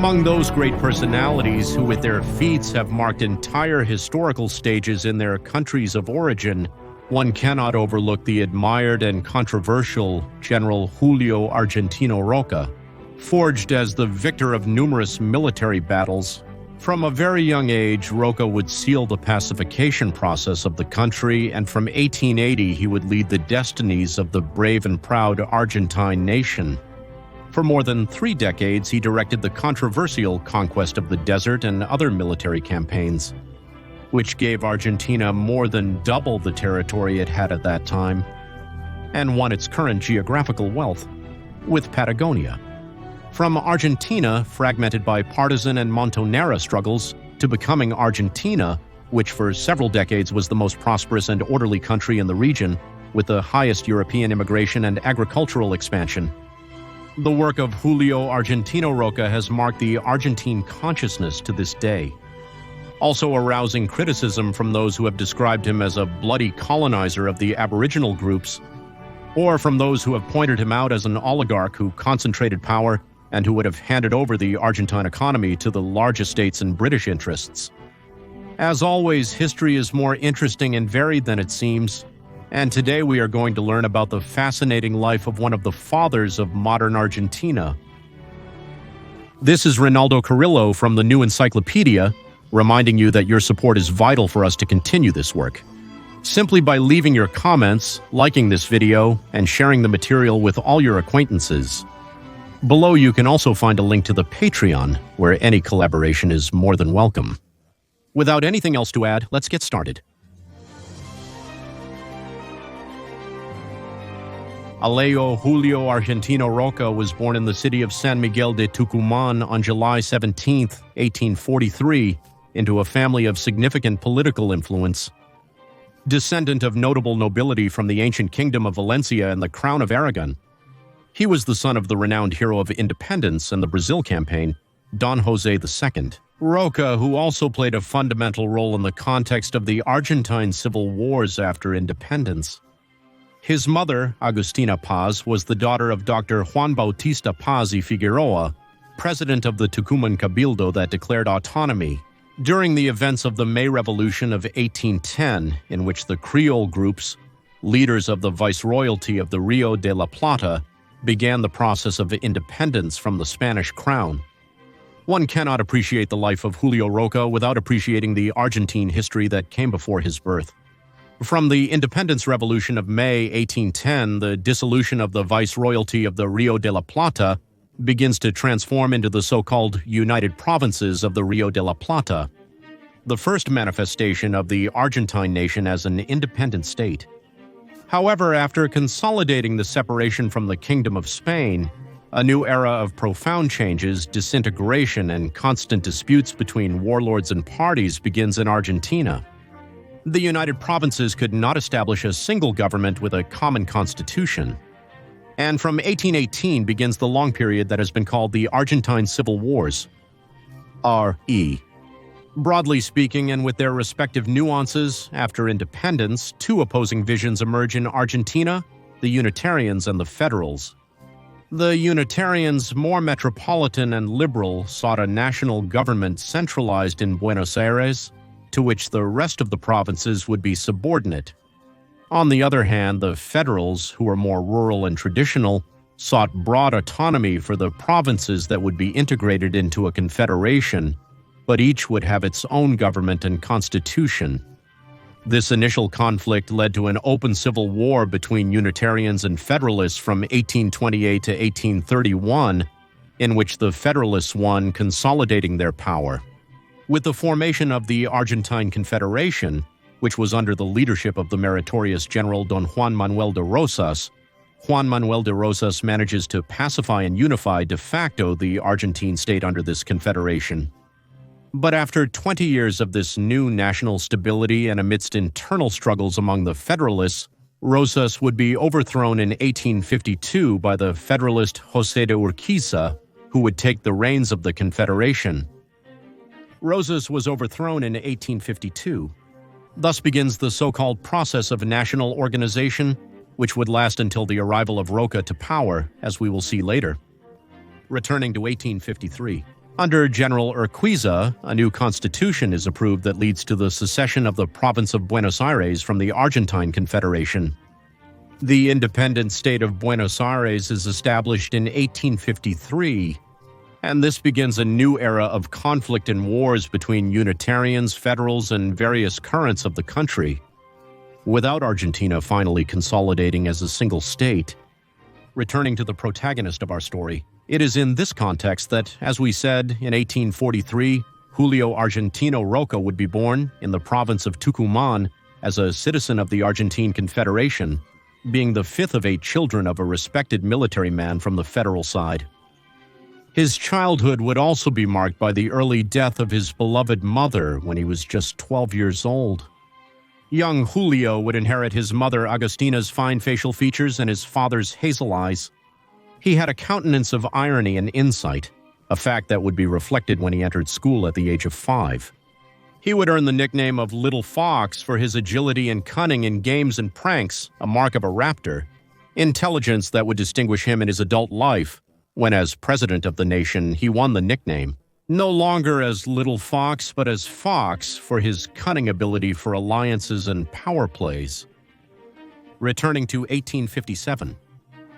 Among those great personalities who with their feats have marked entire historical stages in their countries of origin, one cannot overlook the admired and controversial General Julio Argentino Roca. Forged as the victor of numerous military battles, from a very young age, Roca would seal the pacification process of the country, and from 1880 he would lead the destinies of the brave and proud Argentine nation. For more than 3 decades, he directed the controversial conquest of the desert and other military campaigns, which gave Argentina more than double the territory it had at that time, and won its current geographical wealth, with Patagonia. From Argentina, fragmented by partisan and Montonera struggles, to becoming Argentina, which for several decades was the most prosperous and orderly country in the region, with the highest European immigration and agricultural expansion. The work of Julio Argentino Roca has marked the Argentine consciousness to this day, also arousing criticism from those who have described him as a bloody colonizer of the Aboriginal groups, or from those who have pointed him out as an oligarch who concentrated power and who would have handed over the Argentine economy to the large estates and British interests. As always, history is more interesting and varied than it seems, and today we are going to learn about the fascinating life of one of the fathers of modern Argentina. This is Ronaldo Carrillo from the New Encyclopedia, reminding you that your support is vital for us to continue this work. Simply by leaving your comments, liking this video, and sharing the material with all your acquaintances. Below you can also find a link to the Patreon, where any collaboration is more than welcome. Without anything else to add, let's get started. Alejo Julio Argentino Roca was born in the city of San Miguel de Tucumán on July 17, 1843, into a family of significant political influence. Descendant of notable nobility from the ancient kingdom of Valencia and the Crown of Aragon, he was the son of the renowned hero of independence and the Brazil campaign, Don José II. Roca, who also played a fundamental role in the context of the Argentine civil wars after independence. His mother, Agustina Paz, was the daughter of Dr. Juan Bautista Paz y Figueroa, president of the Tucuman Cabildo that declared autonomy, during the events of the May Revolution of 1810, in which the Creole groups, leaders of the Viceroyalty of the Rio de la Plata, began the process of independence from the Spanish crown. One cannot appreciate the life of Julio Roca without appreciating the Argentine history that came before his birth. From the Independence Revolution of May 1810, the dissolution of the Viceroyalty of the Rio de la Plata begins to transform into the so-called United Provinces of the Rio de la Plata, the first manifestation of the Argentine nation as an independent state. However, after consolidating the separation from the Kingdom of Spain, a new era of profound changes, disintegration, and constant disputes between warlords and parties begins in Argentina. The United Provinces could not establish a single government with a common constitution. And from 1818 begins the long period that has been called the Argentine Civil Wars, RE. Broadly speaking, and with their respective nuances, after independence, 2 opposing visions emerge in Argentina: the Unitarians and the Federals. The Unitarians, more metropolitan and liberal, sought a national government centralized in Buenos Aires, to which the rest of the provinces would be subordinate. On the other hand, the Federals, who were more rural and traditional, sought broad autonomy for the provinces that would be integrated into a confederation, but each would have its own government and constitution. This initial conflict led to an open civil war between Unitarians and Federalists from 1828 to 1831, in which the Federalists won, consolidating their power. With the formation of the Argentine Confederation, which was under the leadership of the meritorious General Don Juan Manuel de Rosas, Juan Manuel de Rosas manages to pacify and unify de facto the Argentine state under this confederation. But after 20 years of this new national stability and amidst internal struggles among the Federalists, Rosas would be overthrown in 1852 by the Federalist José de Urquiza, who would take the reins of the Confederation. Rosas was overthrown in 1852. Thus begins the so-called process of national organization, which would last until the arrival of Roca to power, as we will see later. Returning to 1853. Under General Urquiza, a new constitution is approved that leads to the secession of the province of Buenos Aires from the Argentine Confederation. The independent state of Buenos Aires is established in 1853, and this begins a new era of conflict and wars between Unitarians, Federals, and various currents of the country, without Argentina finally consolidating as a single state. Returning to the protagonist of our story, it is in this context that, as we said, in 1843, Julio Argentino Roca would be born in the province of Tucumán as a citizen of the Argentine Confederation, being the fifth of 8 children of a respected military man from the federal side. His childhood would also be marked by the early death of his beloved mother when he was just 12 years old. Young Julio would inherit his mother Agustina's fine facial features and his father's hazel eyes. He had a countenance of irony and insight, a fact that would be reflected when he entered school at the age of 5. He would earn the nickname of Little Fox for his agility and cunning in games and pranks, a mark of a raptor, intelligence that would distinguish him in his adult life, when as president of the nation he won the nickname, no longer as Little Fox but as Fox for his cunning ability for alliances and power plays. Returning to 1857.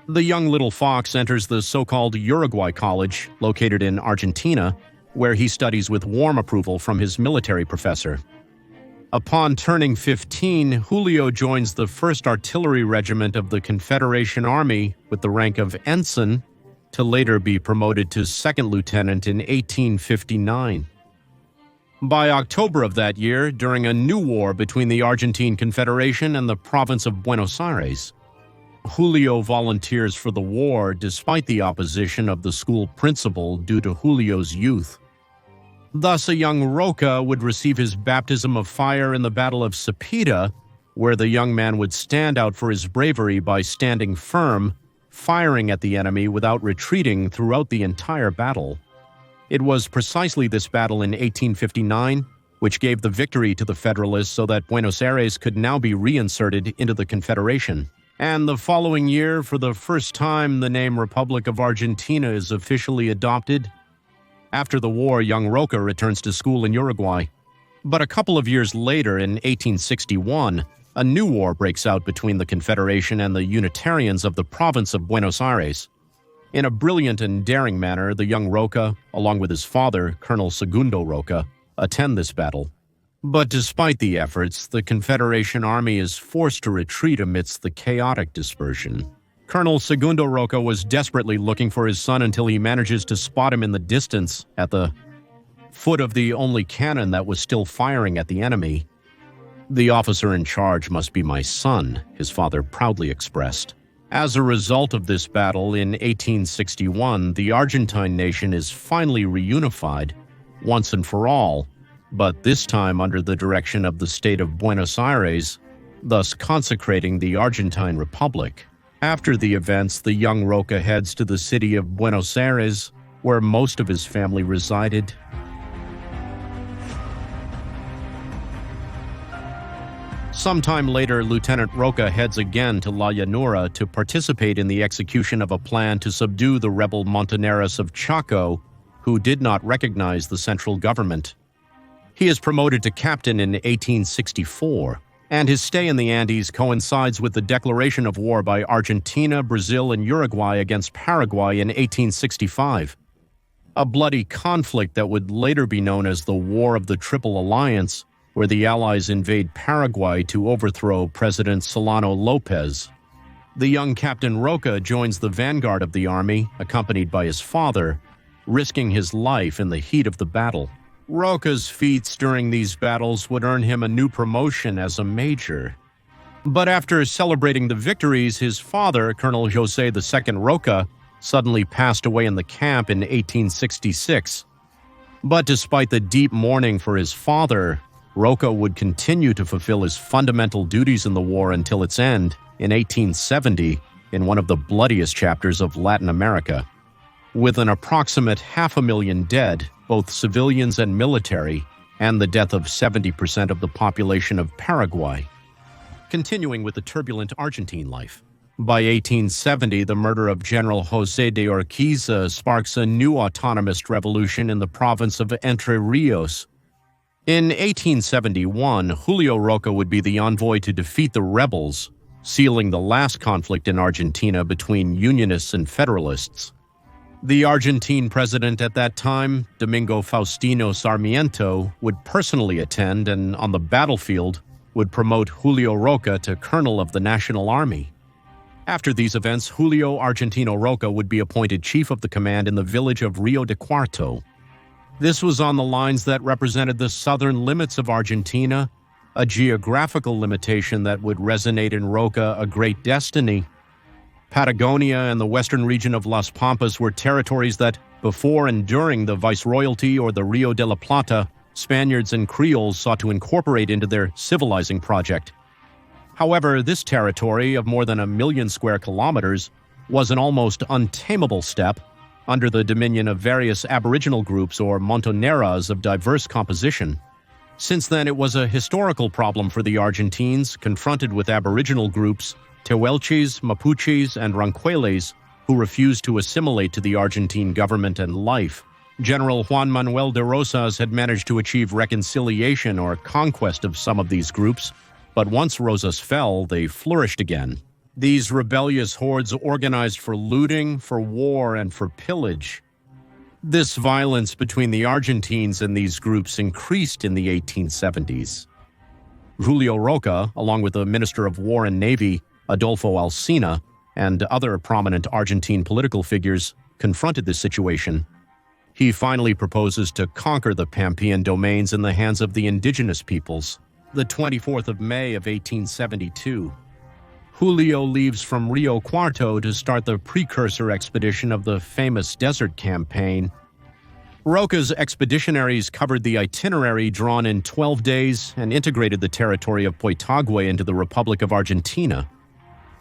The young Little Fox enters the so-called Uruguay College, located in Argentina, where he studies with warm approval from his military professor. Upon turning 15, Julio joins the 1st Artillery Regiment of the Confederation Army with the rank of ensign, to later be promoted to 2nd lieutenant in 1859. By October of that year, during a new war between the Argentine Confederation and the province of Buenos Aires, Julio volunteers for the war despite the opposition of the school principal due to Julio's youth. Thus, a young Roca would receive his baptism of fire in the Battle of Cepeda, where the young man would stand out for his bravery by standing firm, firing at the enemy without retreating throughout the entire battle. It was precisely this battle in 1859 which gave the victory to the Federalists so that Buenos Aires could now be reinserted into the Confederation. And the following year, for the first time, the name Republic of Argentina is officially adopted. After the war, young Roca returns to school in Uruguay. But a couple of years later, in 1861, a new war breaks out between the Confederation and the Unitarians of the province of Buenos Aires. In a brilliant and daring manner, the young Roca, along with his father, Colonel Segundo Roca, attend this battle. But despite the efforts, the Confederation Army is forced to retreat amidst the chaotic dispersion. Colonel Segundo Roca was desperately looking for his son until he manages to spot him in the distance at the foot of the only cannon that was still firing at the enemy. "The officer in charge must be my son," his father proudly expressed. As a result of this battle in 1861, the Argentine nation is finally reunified, once and for all, but this time under the direction of the state of Buenos Aires, thus consecrating the Argentine Republic. After the events, the young Roca heads to the city of Buenos Aires, where most of his family resided. Sometime later, Lieutenant Roca heads again to La Llanura to participate in the execution of a plan to subdue the rebel Montoneros of Chaco, who did not recognize the central government. He is promoted to captain in 1864, and his stay in the Andes coincides with the declaration of war by Argentina, Brazil, and Uruguay against Paraguay in 1865. A bloody conflict that would later be known as the War of the Triple Alliance, where the Allies invade Paraguay to overthrow President Solano Lopez. The young Captain Roca joins the vanguard of the army, accompanied by his father, risking his life in the heat of the battle. Roca's feats during these battles would earn him a new promotion as a major. But after celebrating the victories, his father, Colonel José II Roca, suddenly passed away in the camp in 1866. But despite the deep mourning for his father, Roca would continue to fulfill his fundamental duties in the war until its end in 1870 in one of the bloodiest chapters of Latin America. With an approximate 500,000 dead, both civilians and military, and the death of 70% of the population of Paraguay. Continuing with the turbulent Argentine life. By 1870, the murder of General José de Urquiza sparks a new autonomist revolution in the province of Entre Rios. In 1871, Julio Roca would be the envoy to defeat the rebels, sealing the last conflict in Argentina between Unionists and Federalists. The Argentine president at that time, Domingo Faustino Sarmiento, would personally attend and, on the battlefield, would promote Julio Roca to colonel of the National Army. After these events, Julio Argentino Roca would be appointed chief of the command in the village of Rio de Cuarto. This was on the lines that represented the southern limits of Argentina, a geographical limitation that would resonate in Roca a great destiny. Patagonia and the western region of Las Pampas were territories that, before and during the Viceroyalty or the Rio de la Plata, Spaniards and Creoles sought to incorporate into their civilizing project. However, this territory of more than 1 million square kilometers was an almost untamable steppe under the dominion of various aboriginal groups or montoneras of diverse composition. Since then, it was a historical problem for the Argentines confronted with aboriginal groups, Tehuelches, Mapuches, and Ranqueles, who refused to assimilate to the Argentine government and life. General Juan Manuel de Rosas had managed to achieve reconciliation or conquest of some of these groups, but once Rosas fell, they flourished again. These rebellious hordes organized for looting, for war, and for pillage. This violence between the Argentines and these groups increased in the 1870s. Julio Roca, along with the Minister of War and Navy, Adolfo Alsina, and other prominent Argentine political figures, confronted this situation. He finally proposes to conquer the Pampean domains in the hands of the indigenous peoples. The 24th of May of 1872. Julio leaves from Rio Cuarto to start the precursor expedition of the famous Desert Campaign. Roca's expeditionaries covered the itinerary drawn in 12 days and integrated the territory of Poitagüe into the Republic of Argentina,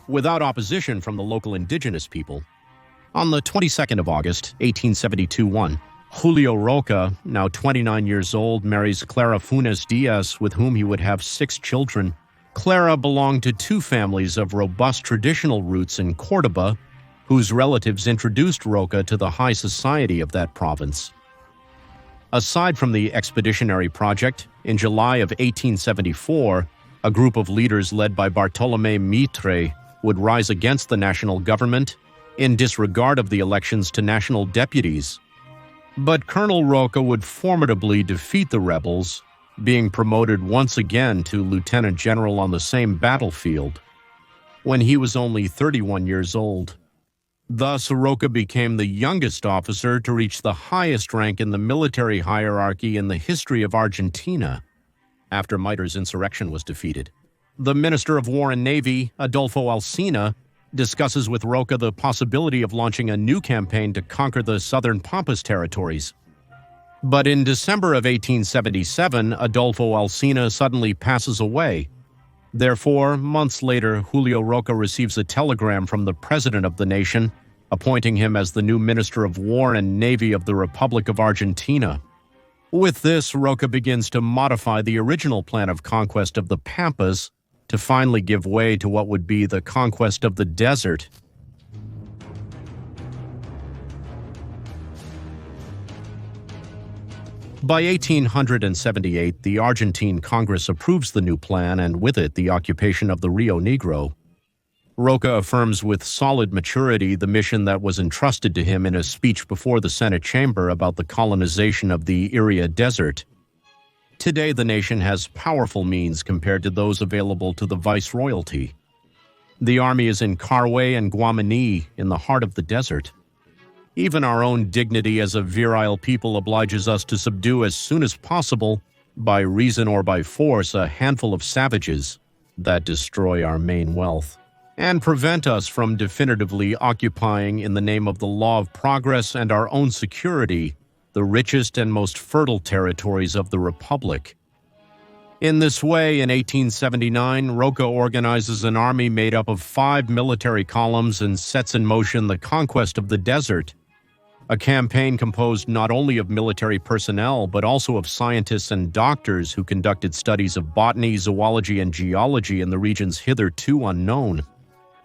without opposition from the local indigenous people. On the 22nd of August, 1872, Julio Roca, now 29 years old, marries Clara Funes Diaz, with whom he would have 6 children. Clara belonged to 2 families of robust traditional roots in Córdoba, whose relatives introduced Roca to the high society of that province. Aside from the expeditionary project, in July of 1874, a group of leaders led by Bartolomé Mitre would rise against the national government in disregard of the elections to national deputies. But Colonel Roca would formidably defeat the rebels, being promoted once again to lieutenant general on the same battlefield, when he was only 31 years old. Thus, Roca became the youngest officer to reach the highest rank in the military hierarchy in the history of Argentina, after Mitre's insurrection was defeated. The Minister of War and Navy, Adolfo Alsina, discusses with Roca the possibility of launching a new campaign to conquer the southern Pampas territories. But in December of 1877, Adolfo Alsina suddenly passes away. Therefore, months later, Julio Roca receives a telegram from the president of the nation, appointing him as the new Minister of War and Navy of the Republic of Argentina. With this, Roca begins to modify the original plan of conquest of the Pampas to finally give way to what would be the conquest of the desert. By 1878, the Argentine Congress approves the new plan and with it the occupation of the Rio Negro. Roca affirms with solid maturity the mission that was entrusted to him in a speech before the Senate chamber about the colonization of the Iria Desert. Today, the nation has powerful means compared to those available to the Viceroyalty. The army is in Carhué and Guamaní, in the heart of the desert. Even our own dignity as a virile people obliges us to subdue as soon as possible, by reason or by force, a handful of savages that destroy our main wealth, and prevent us from definitively occupying, in the name of the law of progress and our own security, the richest and most fertile territories of the Republic. In this way, in 1879, Roca organizes an army made up of 5 military columns and sets in motion the conquest of the desert, a campaign composed not only of military personnel but also of scientists and doctors who conducted studies of botany, zoology, and geology in the regions hitherto unknown.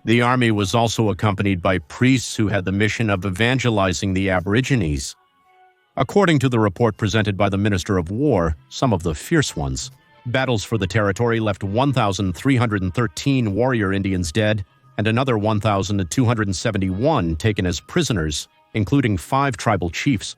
The army was also accompanied by priests who had the mission of evangelizing the Aborigines. According to the report presented by the Minister of War, some of the fierce ones, battles for the territory left 1,313 warrior Indians dead and another 1,271 taken as prisoners, including 5 tribal chiefs.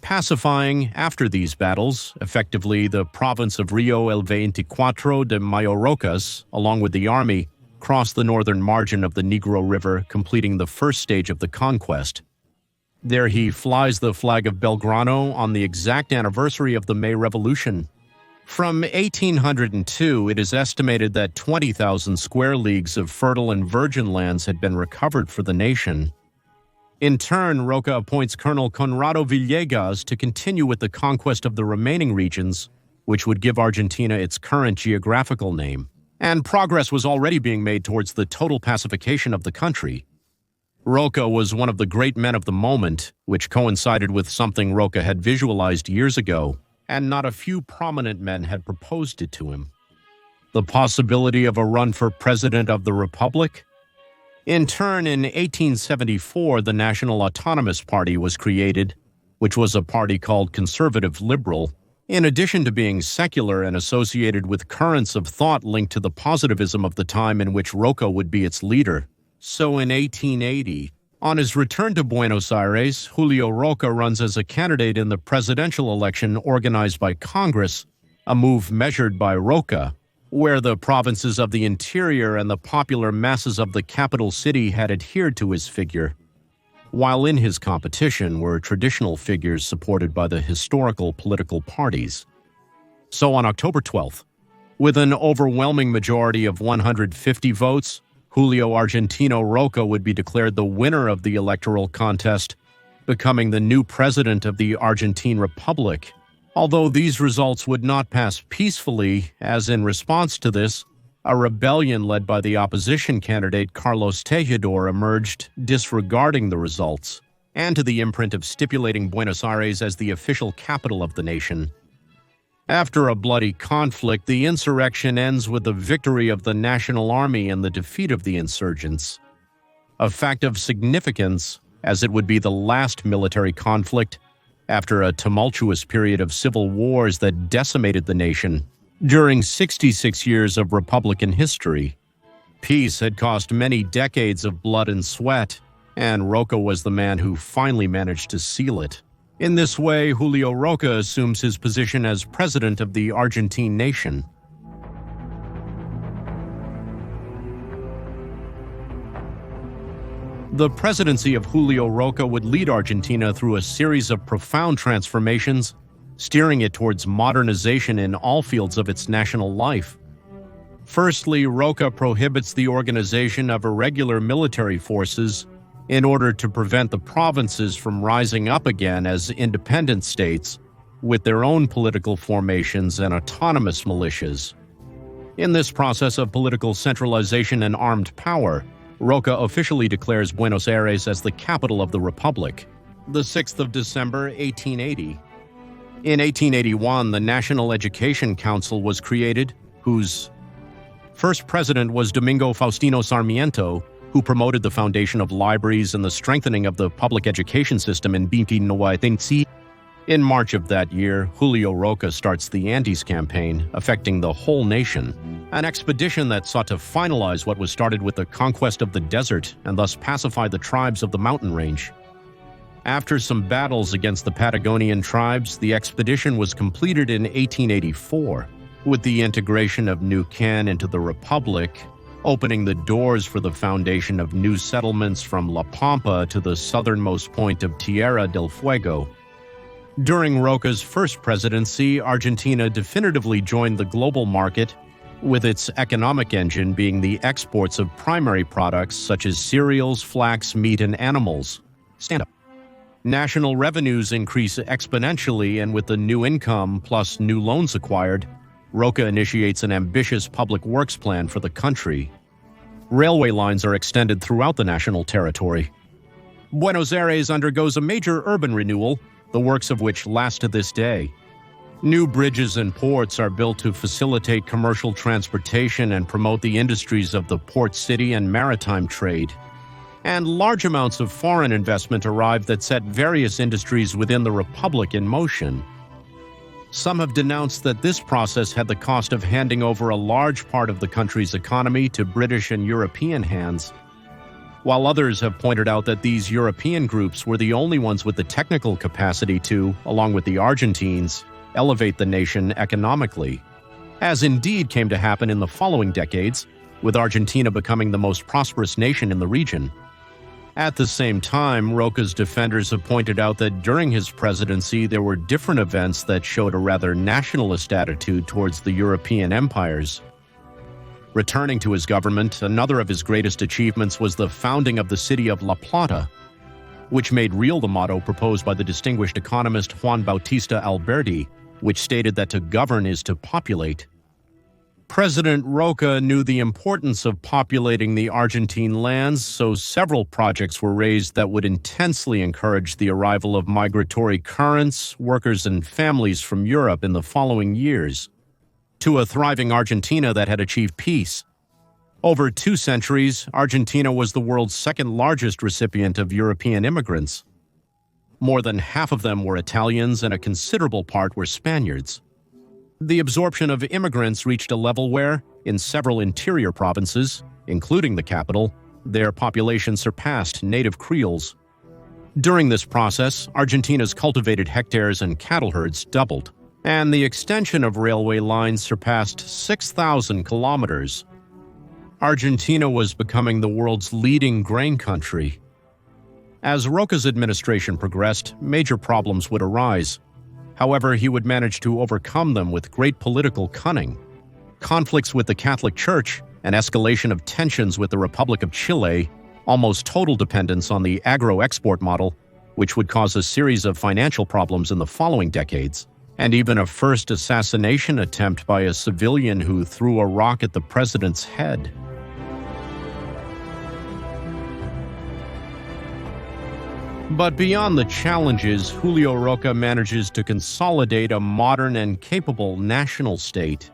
Pacifying, after these battles, effectively the province of Rio el 24 de Mayorocas, along with the army, crossed the northern margin of the Negro River, completing the first stage of the conquest. There he flies the flag of Belgrano on the exact anniversary of the May Revolution. From 1802, it is estimated that 20,000 square leagues of fertile and virgin lands had been recovered for the nation. In turn, Roca appoints Colonel Conrado Villegas to continue with the conquest of the remaining regions, which would give Argentina its current geographical name. And progress was already being made towards the total pacification of the country. Roca was one of the great men of the moment, which coincided with something Roca had visualized years ago, and not a few prominent men had proposed it to him. The possibility of a run for president of the Republic? In turn, in 1874, the National Autonomous Party was created, which was a party called Conservative Liberal, in addition to being secular and associated with currents of thought linked to the positivism of the time in which Roca would be its leader. So in 1880, on his return to Buenos Aires, Julio Roca runs as a candidate in the presidential election organized by Congress, a move measured by Roca, where the provinces of the interior and the popular masses of the capital city had adhered to his figure, while in his competition were traditional figures supported by the historical political parties. So on October 12th, with an overwhelming majority of 150 votes, Julio Argentino Roca would be declared the winner of the electoral contest, becoming the new president of the Argentine Republic. Although these results would not pass peacefully, as in response to this, a rebellion led by the opposition candidate Carlos Tejedor emerged, disregarding the results, and to the imprint of stipulating Buenos Aires as the official capital of the nation. After a bloody conflict, the insurrection ends with the victory of the National Army and the defeat of the insurgents. A fact of significance, as it would be the last military conflict after a tumultuous period of civil wars that decimated the nation. During 66 years of Republican history, peace had cost many decades of blood and sweat, and Roca was the man who finally managed to seal it. In this way, Julio Roca assumes his position as president of the Argentine nation. The presidency of Julio Roca would lead Argentina through a series of profound transformations, steering it towards modernization in all fields of its national life. Firstly, Roca prohibits the organization of irregular military forces in order to prevent the provinces from rising up again as independent states with their own political formations and autonomous militias. In this process of political centralization and armed power, Roca officially declares Buenos Aires as the capital of the Republic, the 6th of December, 1880. In 1881, the National Education Council was created, whose first president was Domingo Faustino Sarmiento, who promoted the foundation of libraries and the strengthening of the public education system in 1990. In March of that year, Julio Roca starts the Andes Campaign, affecting the whole nation, an expedition that sought to finalize what was started with the conquest of the desert and thus pacify the tribes of the mountain range. After some battles against the Patagonian tribes, the expedition was completed in 1884, with the integration of Neuquén into the Republic, opening the doors for the foundation of new settlements from La Pampa to the southernmost point of Tierra del Fuego. During Roca's first presidency, Argentina definitively joined the global market, with its economic engine being the exports of primary products such as cereals, flax, meat, and animals. Stand up. National revenues increase exponentially, and with the new income plus new loans acquired, Roca initiates an ambitious public works plan for the country. Railway lines are extended throughout the national territory. Buenos Aires undergoes a major urban renewal, the works of which last to this day. New bridges and ports are built to facilitate commercial transportation and promote the industries of the port city and maritime trade. And large amounts of foreign investment arrived that set various industries within the Republic in motion. Some have denounced that this process had the cost of handing over a large part of the country's economy to British and European hands, while others have pointed out that these European groups were the only ones with the technical capacity to, along with the Argentines, elevate the nation economically, as indeed came to happen in the following decades, with Argentina becoming the most prosperous nation in the region. At the same time, Roca's defenders have pointed out that during his presidency there were different events that showed a rather nationalist attitude towards the European empires. Returning to his government, another of his greatest achievements was the founding of the city of La Plata, which made real the motto proposed by the distinguished economist Juan Bautista Alberti, which stated that to govern is to populate. President Roca knew the importance of populating the Argentine lands, so several projects were raised that would intensely encourage the arrival of migratory currents, workers, and families from Europe in the following years, to a thriving Argentina that had achieved peace. Over 2 centuries, Argentina was the world's second largest recipient of European immigrants. More than half of them were Italians, and a considerable part were Spaniards. The absorption of immigrants reached a level where, in several interior provinces, including the capital, their population surpassed native Creoles. During this process, Argentina's cultivated hectares and cattle herds doubled, and the extension of railway lines surpassed 6,000 kilometers. Argentina was becoming the world's leading grain country. As Roca's administration progressed, major problems would arise. However, he would manage to overcome them with great political cunning. Conflicts with the Catholic Church, an escalation of tensions with the Republic of Chile, almost total dependence on the agro-export model, which would cause a series of financial problems in the following decades, and even a first assassination attempt by a civilian who threw a rock at the president's head. But beyond the challenges, Julio Roca manages to consolidate a modern and capable national state.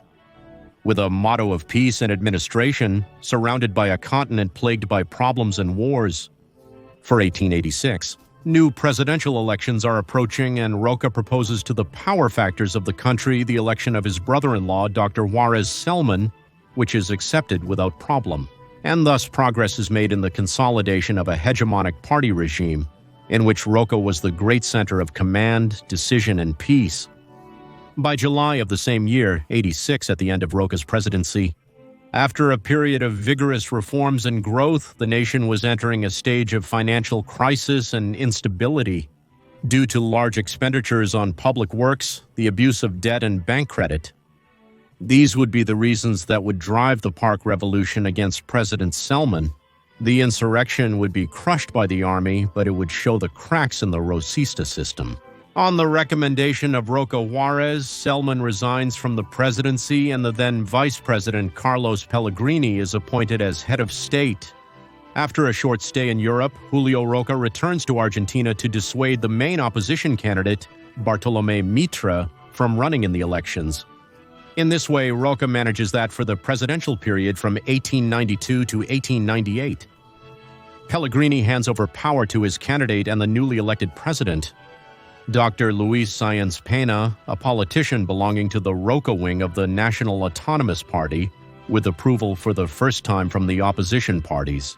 With a motto of peace and administration, surrounded by a continent plagued by problems and wars. For 1886, new presidential elections are approaching, and Roca proposes to the power factors of the country the election of his brother-in-law, Dr. Juarez Celman, which is accepted without problem. And thus progress is made in the consolidation of a hegemonic party regime, in which Roca was the great center of command, decision, and peace. By July of the same year, 86, at the end of Roca's presidency, after a period of vigorous reforms and growth, the nation was entering a stage of financial crisis and instability due to large expenditures on public works, the abuse of debt, and bank credit. These would be the reasons that would drive the Park Revolution against President Celman. The insurrection would be crushed by the army, but it would show the cracks in the Rosista system. On the recommendation of Roca Juarez, Celman resigns from the presidency, and the then Vice President Carlos Pellegrini is appointed as head of state. After a short stay in Europe, Julio Roca returns to Argentina to dissuade the main opposition candidate, Bartolomé Mitre, from running in the elections. In this way, Roca manages that for the presidential period from 1892 to 1898. Pellegrini hands over power to his candidate and the newly elected president, Dr. Luis Sáenz Peña, a politician belonging to the Roca wing of the National Autonomous Party, with approval for the first time from the opposition parties.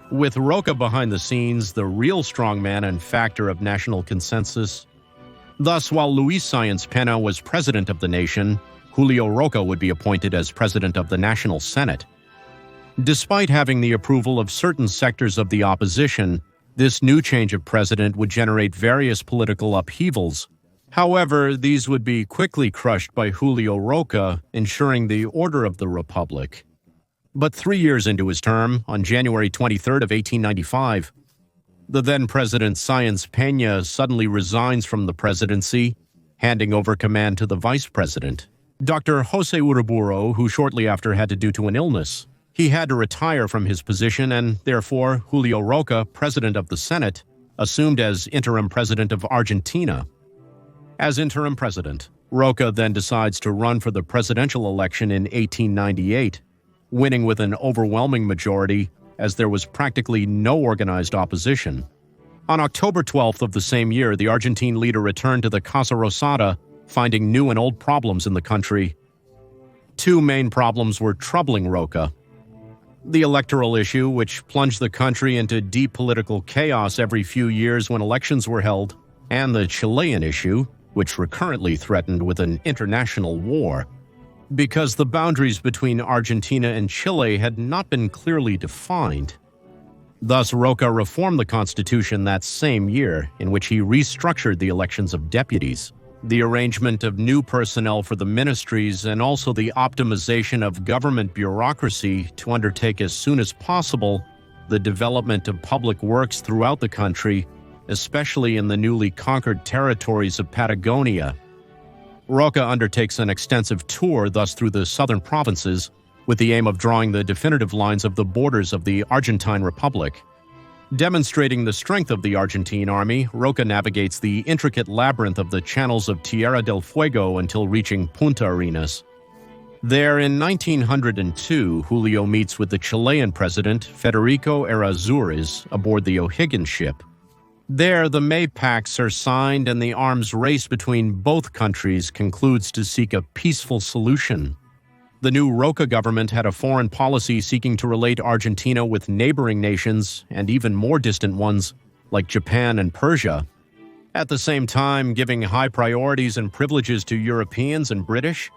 With Roca behind the scenes, the real strongman and factor of national consensus. Thus, while Luis Sáenz Peña was president of the nation, Julio Roca would be appointed as president of the National Senate. Despite having the approval of certain sectors of the opposition, this new change of president would generate various political upheavals. However, these would be quickly crushed by Julio Roca, ensuring the order of the republic. But 3 years into his term, on January 23rd of 1895, the then-president Sáenz Peña suddenly resigns from the presidency, handing over command to the vice president, Dr. José Uriburu, who shortly after had to due to an illness. He had to retire from his position, and therefore Julio Roca, president of the Senate, assumed as interim president of Argentina. As interim president, Roca then decides to run for the presidential election in 1898, winning with an overwhelming majority as there was practically no organized opposition. On October 12th of the same year, the Argentine leader returned to the Casa Rosada, finding new and old problems in the country. Two main problems were troubling Roca: the electoral issue, which plunged the country into deep political chaos every few years when elections were held, and the Chilean issue, which recurrently threatened with an international war, because the boundaries between Argentina and Chile had not been clearly defined. Thus, Roca reformed the constitution that same year, in which he restructured the elections of deputies, the arrangement of new personnel for the ministries, and also the optimization of government bureaucracy to undertake as soon as possible the development of public works throughout the country, especially in the newly conquered territories of Patagonia. Roca undertakes an extensive tour thus through the southern provinces, with the aim of drawing the definitive lines of the borders of the Argentine Republic. Demonstrating the strength of the Argentine army, Roca navigates the intricate labyrinth of the channels of Tierra del Fuego until reaching Punta Arenas. There, in 1902, Julio meets with the Chilean president, Federico Errázuriz, aboard the O'Higgins ship. There, the May Pacts are signed and the arms race between both countries concludes to seek a peaceful solution. The new Roca government had a foreign policy seeking to relate Argentina with neighboring nations and even more distant ones, like Japan and Persia, at the same time giving high priorities and privileges to Europeans and British.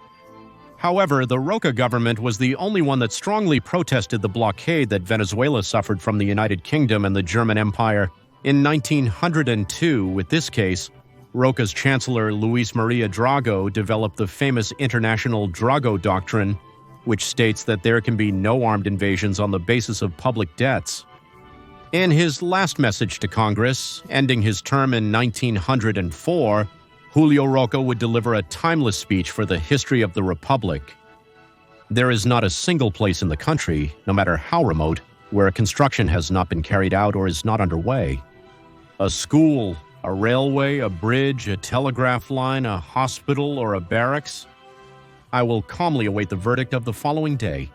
However, the Roca government was the only one that strongly protested the blockade that Venezuela suffered from the United Kingdom and the German Empire. In 1902, with this case, Roca's chancellor Luis Maria Drago developed the famous International Drago Doctrine, which states that there can be no armed invasions on the basis of public debts. In his last message to Congress, ending his term in 1904, Julio Roca would deliver a timeless speech for the history of the Republic. There is not a single place in the country, no matter how remote, where a construction has not been carried out or is not underway. A school, a railway, a bridge, a telegraph line, a hospital, or a barracks. I will calmly await the verdict of the following day.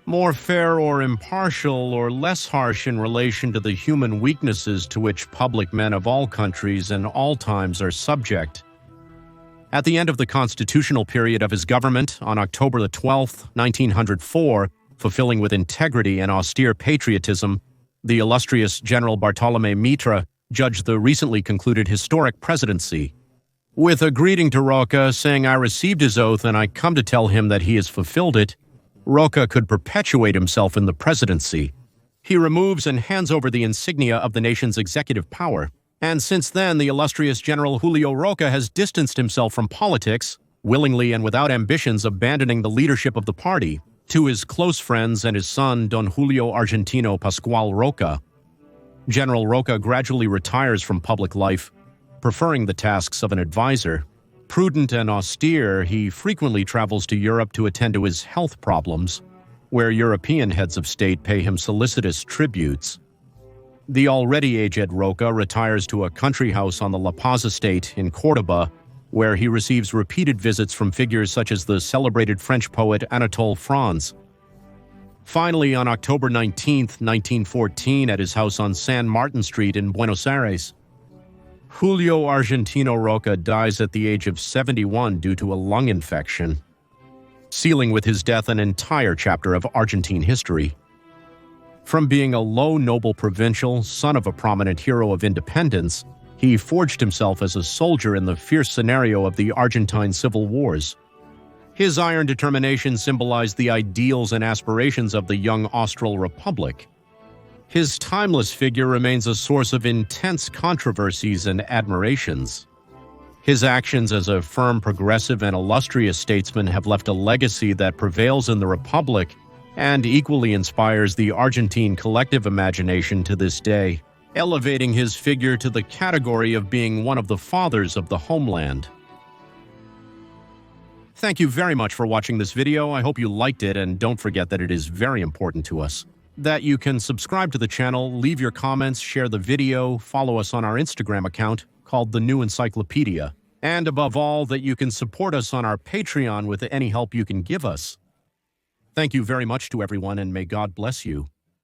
More fair or impartial or less harsh in relation to the human weaknesses to which public men of all countries and all times are subject. At the end of the constitutional period of his government, on October 12, 1904, fulfilling with integrity and austere patriotism, the illustrious General Bartolomé Mitre judged the recently concluded historic presidency. With a greeting to Roca saying, "I received his oath and I come to tell him that he has fulfilled it," Roca could perpetuate himself in the presidency. He removes and hands over the insignia of the nation's executive power. And since then, the illustrious General Julio Roca has distanced himself from politics, willingly and without ambitions abandoning the leadership of the party, to his close friends and his son, Don Julio Argentino Pascual Roca. General Roca gradually retires from public life, preferring the tasks of an advisor. Prudent and austere, he frequently travels to Europe to attend to his health problems, where European heads of state pay him solicitous tributes. The already aged Roca retires to a country house on the La Paz estate in Córdoba, where he receives repeated visits from figures such as the celebrated French poet Anatole France. Finally, on October 19, 1914, at his house on San Martin Street in Buenos Aires, Julio Argentino Roca dies at the age of 71 due to a lung infection, sealing with his death an entire chapter of Argentine history. From being a low, noble provincial, son of a prominent hero of independence, he forged himself as a soldier in the fierce scenario of the Argentine Civil Wars. His iron determination symbolized the ideals and aspirations of the young Austral Republic. His timeless figure remains a source of intense controversies and admirations. His actions as a firm, progressive, and illustrious statesman have left a legacy that prevails in the Republic and equally inspires the Argentine collective imagination to this day, elevating his figure to the category of being one of the fathers of the homeland. Thank you very much for watching this video. I hope you liked it, and don't forget that it is very important to us that you can subscribe to the channel, leave your comments, share the video, follow us on our Instagram account called The New Encyclopedia, And above all, that you can support us on our Patreon with any help you can give us. Thank you very much to everyone, and may God bless you.